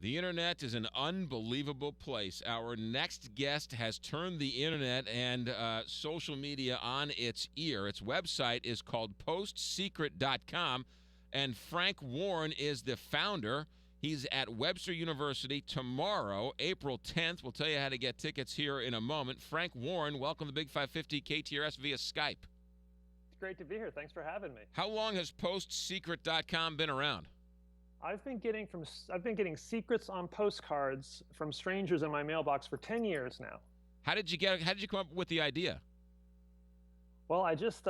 The internet is an unbelievable place. Our next guest has turned the internet and social media on its ear. Its website is called postsecret.com, and Frank Warren is the founder. He's at Webster University tomorrow, April 10th. We'll tell you how to get tickets here in a moment. Frank Warren, welcome to Big 550 KTRS via Skype. It's great to be here. Thanks for having me. How long has postsecret.com been around? I've been getting secrets on postcards from strangers in my mailbox for 10 years now. How did you come up with the idea? Well, I just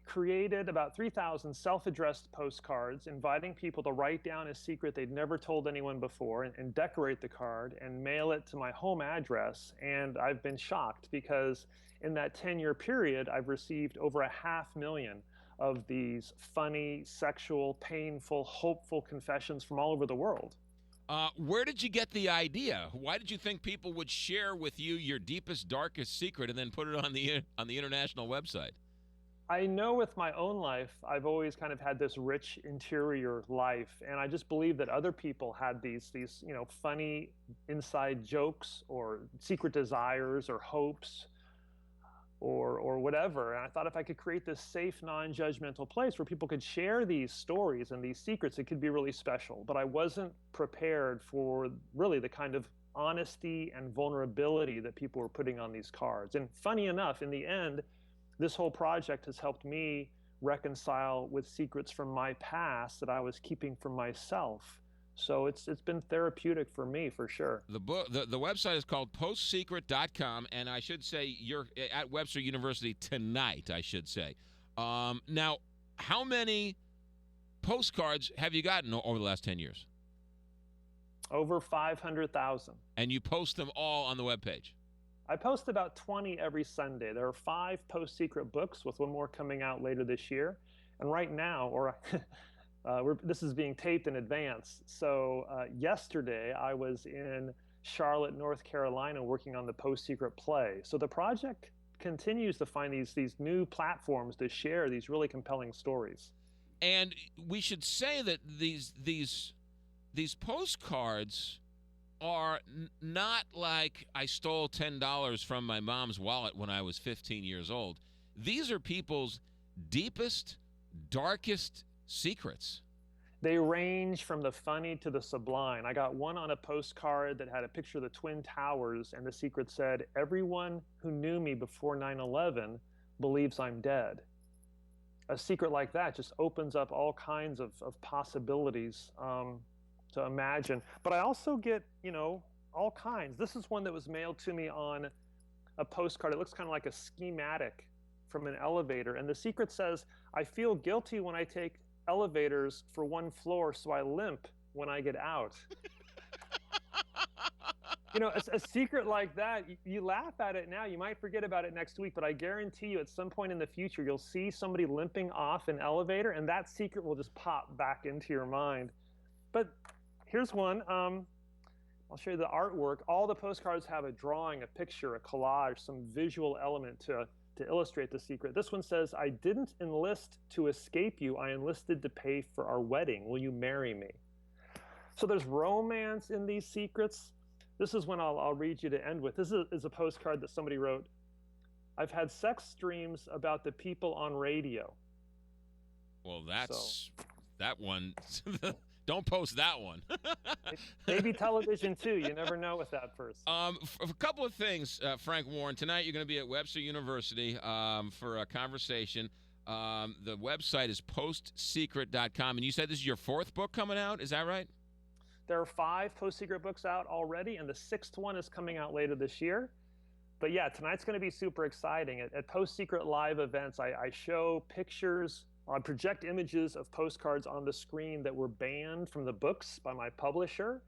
created about 3,000 self-addressed postcards inviting people to write down a secret they'd never told anyone before and decorate the card and mail it to my home address. And I've been shocked because in that 10-year period, I've received over 500,000 of these funny, sexual, painful, hopeful confessions from all over the world. Where did you get the idea? Why did you think people would share with you your deepest, darkest secret and then put it on the international website? I know with my own life, I've always kind of had this rich interior life, and I just believe that other people had these funny inside jokes or secret desires or hopes or whatever. And I thought if I could create this safe, non-judgmental place where people could share these stories and these secrets, it could be really special. But I wasn't prepared for really the kind of honesty and vulnerability that people were putting on these cards. And funny enough, in the end, this whole project has helped me reconcile with secrets from my past that I was keeping from myself. So it's been therapeutic for me, for sure. The website is called postsecret.com, and I should say you're at Webster University tonight, I should say. Now, how many postcards have you gotten over the last 10 years? Over 500,000. And you post them all on the webpage? I post about 20 every Sunday. There are 5 Post Secret books, with one more coming out later this year. And right now, this is being taped in advance. So yesterday, I was in Charlotte, North Carolina, working on the Post Secret play. So the project continues to find these new platforms to share these really compelling stories. And we should say that these postcards are not like I stole $10 from my mom's wallet when I was 15 years old. These are people's deepest, darkest secrets. They range from the funny to the sublime. I got one on a postcard that had a picture of the Twin Towers, and the secret said, "Everyone who knew me before 9/11 believes I'm dead." A secret like that just opens up all kinds of possibilities to imagine. But I also get, all kinds. This is one that was mailed to me on a postcard. It looks kind of like a schematic from an elevator. And the secret says, "I feel guilty when I take elevators for one floor, so I limp when I get out." A secret like that, you laugh at it now, you might forget about it next week, but I guarantee you at some point in the future, you'll see somebody limping off an elevator, and that secret will just pop back into your mind. But here's one. I'll show you the artwork. All the postcards have a drawing, a picture, a collage, some visual element to illustrate the secret. This one says, "I didn't enlist to escape you. I enlisted to pay for our wedding. Will you marry me?" So there's romance in these secrets. This is one I'll read you to end with. This is a postcard that somebody wrote. "I've had sex dreams about the people on radio." Well, that one. Don't post that one. Maybe television too. You never know with that person. A couple of things, Frank Warren. Tonight you're going to be at Webster University for a conversation. The website is postsecret.com, and you said this is your 4th book coming out. Is that right? There are 5 Post Secret books out already, and the 6th one is coming out later this year. But yeah, tonight's going to be super exciting. At Post Secret live events, I show pictures. I project images of postcards on the screen that were banned from the books by my publisher.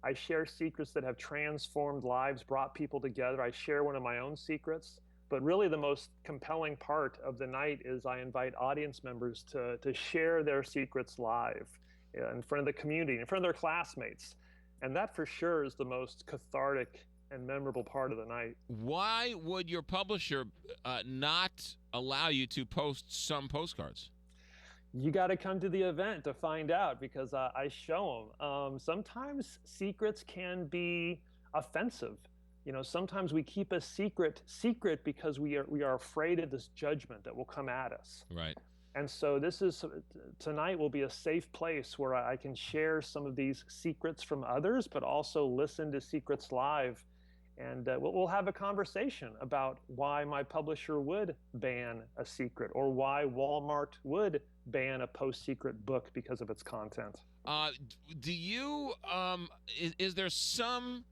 I share secrets that have transformed lives, brought people together. I share one of my own secrets. But really the most compelling part of the night is I invite audience members to share their secrets live in front of the community, in front of their classmates. And that for sure is the most cathartic and memorable part of the night. Why would your publisher not allow you to post some postcards? You got to come to the event to find out because I show them. Sometimes secrets can be offensive. Sometimes we keep a secret because we are afraid of this judgment that will come at us. Right. And so tonight will be a safe place where I can share some of these secrets from others, but also listen to Secrets Live. And we'll have a conversation about why my publisher would ban a secret or why Walmart would ban a post-secret book because of its content. Do you, is there some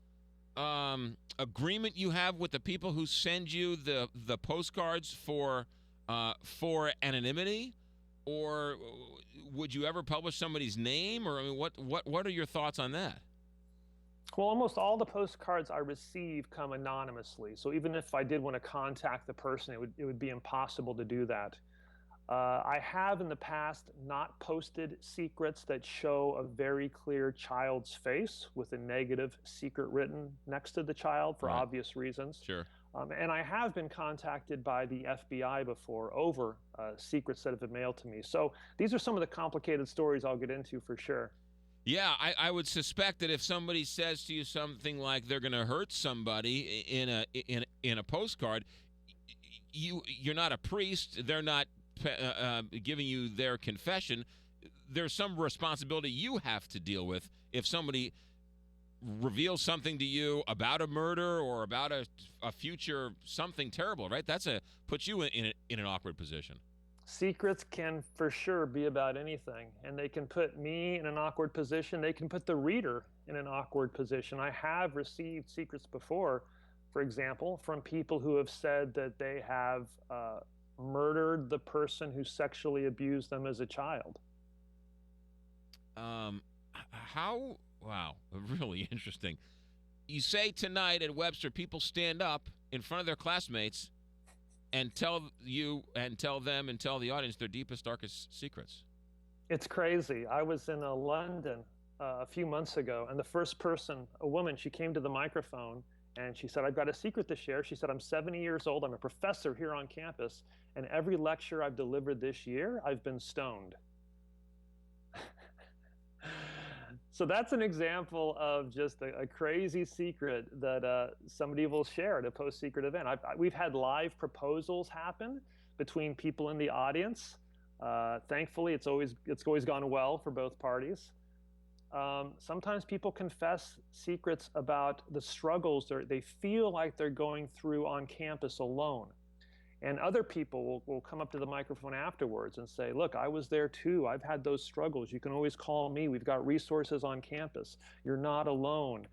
agreement you have with the people who send you the postcards for anonymity, or would you ever publish somebody's name? Or I mean, what are your thoughts on that? Well, almost all the postcards I receive come anonymously. So even if I did want to contact the person, it would be impossible to do that. I have in the past not posted secrets that show a very clear child's face with a negative secret written next to the child for obvious reasons. Sure. And I have been contacted by the FBI before over secrets that have been mailed to me. So these are some of the complicated stories I'll get into for sure. Yeah, I would suspect that if somebody says to you something like they're going to hurt somebody in a postcard, you're not a priest. They're not giving you their confession. There's some responsibility you have to deal with if somebody reveals something to you about a murder or about a future something terrible, right? Puts you in an awkward position. Secrets can for sure be about anything, and they can put me in an awkward position. They can put the reader in an awkward position. I have received secrets before, for example, from people who have said that they have murdered the person who sexually abused them as a child. Wow, really interesting. You say tonight at Webster, people stand up in front of their classmates and tell them and tell the audience their deepest, darkest secrets. It's crazy. I was in London a few months ago, and the first person, a woman, she came to the microphone and she said, I've got a secret to share. She said, I'm 70 years old. I'm a professor here on campus, and every lecture I've delivered this year, I've been stoned. So that's an example of just a crazy secret that somebody will share at a post-secret event. We've had live proposals happen between people in the audience. Thankfully, it's always gone well for both parties. Sometimes people confess secrets about the struggles they feel like they're going through on campus alone. And other people will come up to the microphone afterwards and say, look, I was there too. I've had those struggles. You can always call me. We've got resources on campus. You're not alone.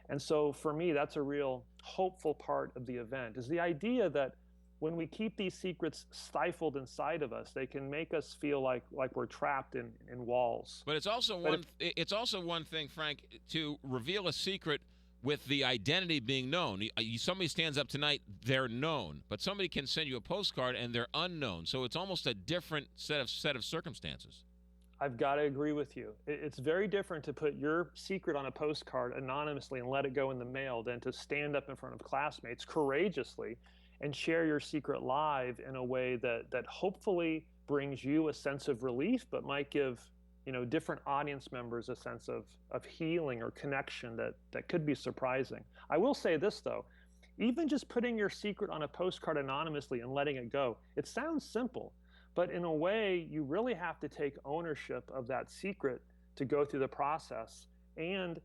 And so for me, that's a real hopeful part of the event, is the idea that when we keep these secrets stifled inside of us, they can make us feel like we're trapped in walls. But it's also one thing, Frank, to reveal a secret with the identity being known. Somebody stands up tonight, they're known, but somebody can send you a postcard and they're unknown. So it's almost a different set of circumstances. I've got to agree with you. It's very different to put your secret on a postcard anonymously and let it go in the mail than to stand up in front of classmates courageously and share your secret live in a way that hopefully brings you a sense of relief, but might give different audience members a sense of healing or connection that could be surprising. I will say this, though. Even just putting your secret on a postcard anonymously and letting it go, it sounds simple, but in a way, you really have to take ownership of that secret to go through the process. And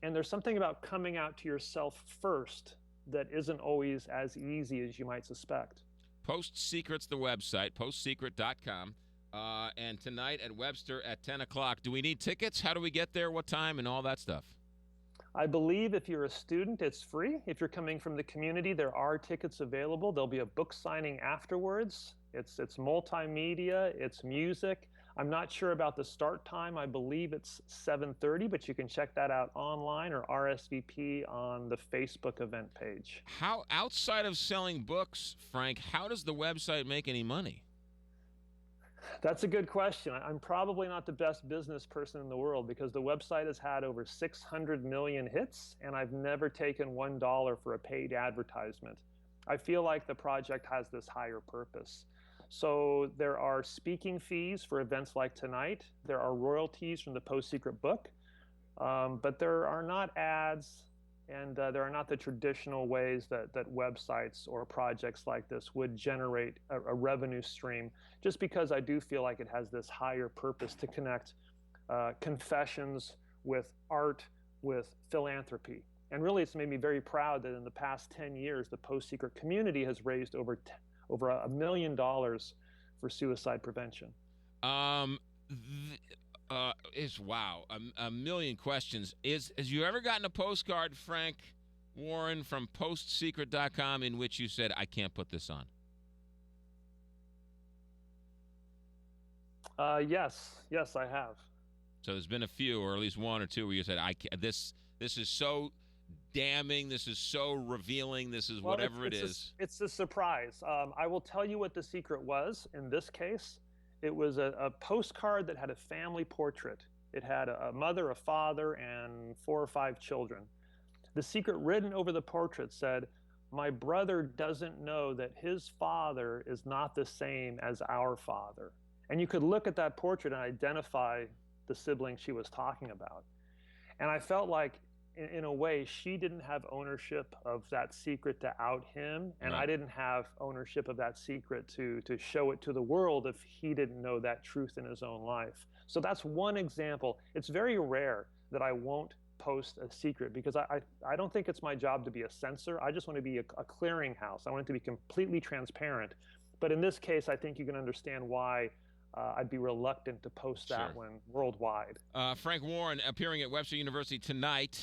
there's something about coming out to yourself first that isn't always as easy as you might suspect. Post Secrets, the website, postsecret.com. And tonight at Webster at 10 o'clock. Do we need tickets? How do we get there? What time? And all that stuff? I believe if you're a student, it's free. If you're coming from the community, there are tickets available. There'll be a book signing afterwards. It's multimedia. It's music. I'm not sure about the start time. I believe it's 7:30, but you can check that out online or RSVP on the Facebook event page. How, outside of selling books, Frank, how does the website make any money? That's a good question. I'm probably not the best business person in the world because the website has had over 600 million hits, and I've never taken $1 for a paid advertisement. I feel like the project has this higher purpose. So there are speaking fees for events like tonight. There are royalties from the Post Secret book, but there are not ads, and there are not the traditional ways that websites or projects like this would generate a revenue stream, just because I do feel like it has this higher purpose to connect confessions with art, with philanthropy. And really, it's made me very proud that in the past 10 years, the Post Secret community has raised over $1 million for suicide prevention. Um, is wow, a million questions. Has you ever gotten a postcard, Frank Warren, from postsecret.com in which you said, I can't put this on? Yes, I have. So there's been a few, or at least one or two, where you said, "I can't, this is so damning. This is so revealing. This is Well, whatever it is." it's a surprise. I will tell you what the secret was in this case. It was a postcard that had a family portrait. It had a mother, a father, and 4 or 5 children. The secret written over the portrait said, "My brother doesn't know that his father is not the same as our father." And you could look at that portrait and identify the sibling she was talking about. And I felt like, in a way, she didn't have ownership of that secret to out him, and I Right. didn't have ownership of that secret to show it to the world if he didn't know that truth in his own life. So that's one example. It's very rare that I won't post a secret, because I don't think it's my job to be a censor. I just want to be a clearinghouse. I want it to be completely transparent. But in this case, I think you can understand why I'd be reluctant to post Sure. that one worldwide. Frank Warren appearing at Webster University tonight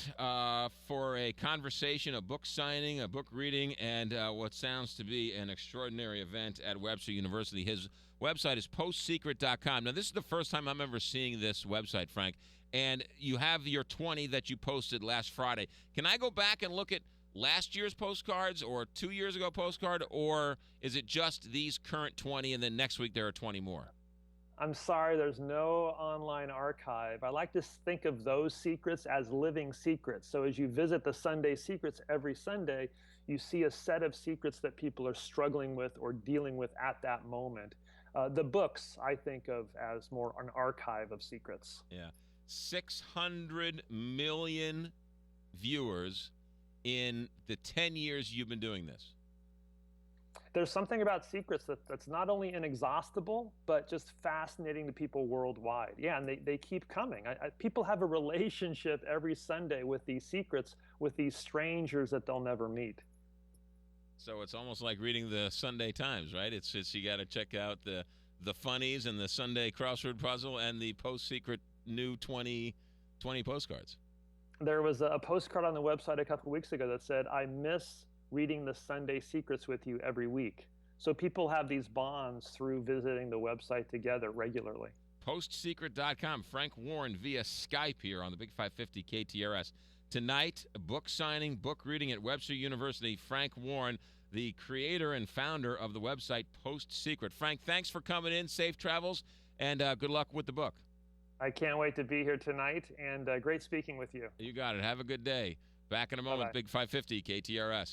for a conversation, a book signing, a book reading, and what sounds to be an extraordinary event at Webster University. His website is postsecret.com. Now, this is the first time I'm ever seeing this website, Frank, and you have your 20 that you posted last Friday. Can I go back and look at last year's postcards or 2 years ago postcard, or is it just these current 20 and then next week there are 20 more? I'm sorry, there's no online archive. I like to think of those secrets as living secrets. So as you visit the Sunday Secrets every Sunday, you see a set of secrets that people are struggling with or dealing with at that moment. The books I think of as more an archive of secrets. Yeah. 600 million viewers in the 10 years you've been doing this. There's something about secrets that's not only inexhaustible, but just fascinating to people worldwide. Yeah, and they keep coming. People have a relationship every Sunday with these secrets, with these strangers that they'll never meet. So it's almost like reading the Sunday Times, right? It's you got to check out the funnies and the Sunday crossword puzzle and the Post Secret new 20 postcards. There was a postcard on the website a couple of weeks ago that said, "I miss reading the Sunday Secrets with you every week." So people have these bonds through visiting the website together regularly. Postsecret.com. Frank Warren via Skype here on the Big 550 KTRS. Tonight, a book signing, book reading at Webster University. Frank Warren, the creator and founder of the website Post Secret. Frank, thanks for coming in. Safe travels, and good luck with the book. I can't wait to be here tonight, and great speaking with you. You got it. Have a good day. Back in a moment, Bye-bye. Big 550 KTRS.